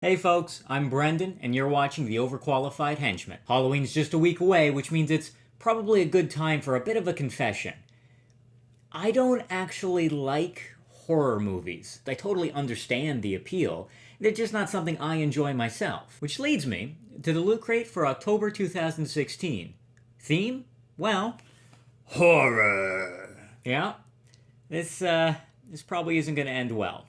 Hey folks, I'm Brendan, and you're watching the Overqualified Henchman. Halloween's just a week away, which means it's probably a good time for a bit of a confession. I don't actually like horror movies. I totally understand the appeal. They're just not something I enjoy myself. Which leads me to the Loot Crate for October 2016. Theme? Well, horror. Yeah, this probably isn't going to end well.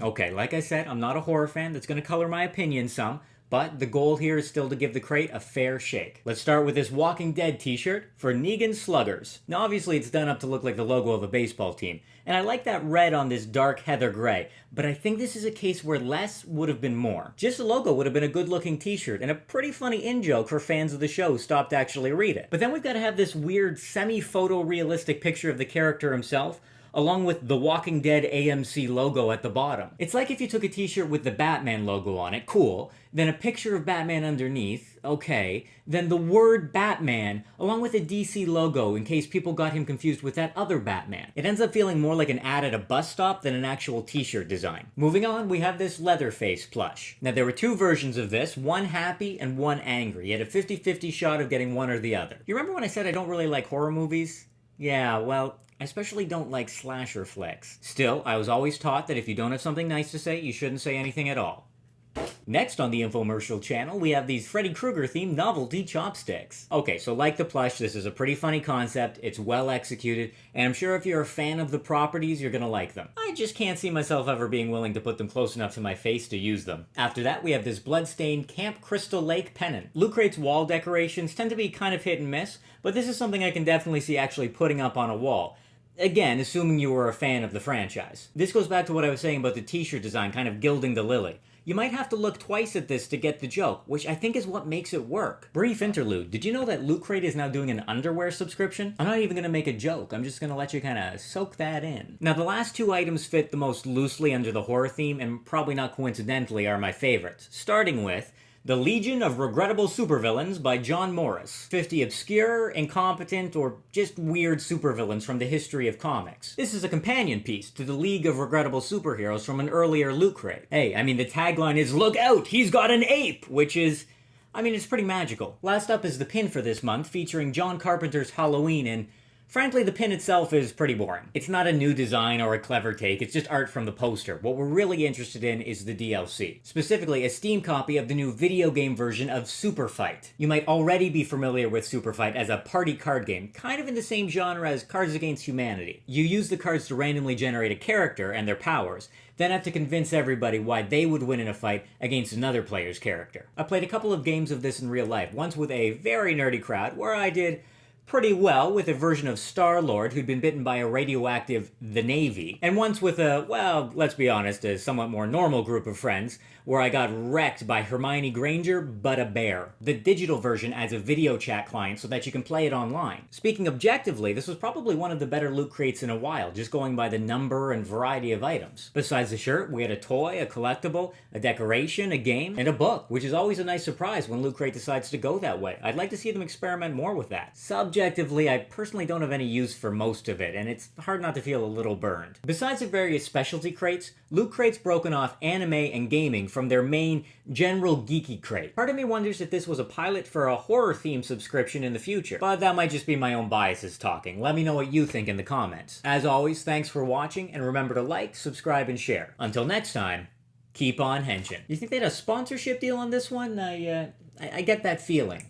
Okay, like I said, I'm not a horror fan. That's going to color my opinion some, but the goal here is still to give the crate a fair shake. Let's start with this Walking Dead t-shirt for Negan Sluggers. Now obviously it's done up to look like the logo of a baseball team, and I like that red on this dark heather gray, but I think this is a case where less would have been more. Just the logo would have been a good looking t-shirt, and a pretty funny in-joke for fans of the show who stopped to actually read it. But then we've got to have this weird semi-photorealistic picture of the character himself, along with the Walking Dead AMC logo at the bottom. It's like if you took a t-shirt with the Batman logo on it, cool, then a picture of Batman underneath, okay, then the word Batman, along with a DC logo in case people got him confused with that other Batman. It ends up feeling more like an ad at a bus stop than an actual t-shirt design. Moving on, we have this Leatherface plush. Now there were two versions of this, one happy and one angry. You had a 50-50 shot of getting one or the other. You remember when I said I don't really like horror movies? Yeah, well, I especially don't like slasher flicks. Still, I was always taught that if you don't have something nice to say, you shouldn't say anything at all. Next on the infomercial channel, we have these Freddy Krueger-themed Novelty Chopsticks. Okay, so like the plush, this is a pretty funny concept, it's well executed, and I'm sure if you're a fan of the properties, you're gonna like them. I just can't see myself ever being willing to put them close enough to my face to use them. After that, we have this bloodstained Camp Crystal Lake pennant. Loot Crate's wall decorations tend to be kind of hit and miss, but this is something I can definitely see actually putting up on a wall. Again, assuming you were a fan of the franchise. This goes back to what I was saying about the t-shirt design kind of gilding the lily. You might have to look twice at this to get the joke, which I think is what makes it work. Brief interlude, did you know that Loot Crate is now doing an underwear subscription? I'm not even gonna make a joke, I'm just gonna let you kinda soak that in. Now the last two items fit the most loosely under the horror theme, and probably not coincidentally are my favorites. Starting with The Legion of Regrettable Supervillains by John Morris. 50 obscure, incompetent, or just weird supervillains from the history of comics. This is a companion piece to the League of Regrettable Superheroes from an earlier Loot Crate. Hey, I mean the tagline is, "Look out, he's got an ape!" Which is, it's pretty magical. Last up is the pin for this month, featuring John Carpenter's Halloween, and frankly, the pin itself is pretty boring. It's not a new design or a clever take, it's just art from the poster. What we're really interested in is the DLC. Specifically, a Steam copy of the new video game version of Super Fight. You might already be familiar with Super Fight as a party card game, kind of in the same genre as Cards Against Humanity. You use the cards to randomly generate a character and their powers, then have to convince everybody why they would win in a fight against another player's character. I played a couple of games of this in real life, once with a very nerdy crowd, where I did pretty well with a version of Star-Lord who'd been bitten by a radioactive The Navy, and once with a, well, let's be honest, a somewhat more normal group of friends, where I got wrecked by Hermione Granger, but a bear. The digital version adds a video chat client so that you can play it online. Speaking objectively, this was probably one of the better Loot Crates in a while, just going by the number and variety of items. Besides the shirt, we had a toy, a collectible, a decoration, a game, and a book, which is always a nice surprise when Loot Crate decides to go that way. I'd like to see them experiment more with that. Subjectively, I personally don't have any use for most of it, and it's hard not to feel a little burned. Besides the various specialty crates, Loot Crate's broken off anime and gaming from their main general geeky crate. Part of me wonders if this was a pilot for a horror-themed subscription in the future, but that might just be my own biases talking. Let me know what you think in the comments. As always, thanks for watching, and remember to like, subscribe, and share. Until next time, keep on henching. You think they had a sponsorship deal on this one? I get that feeling.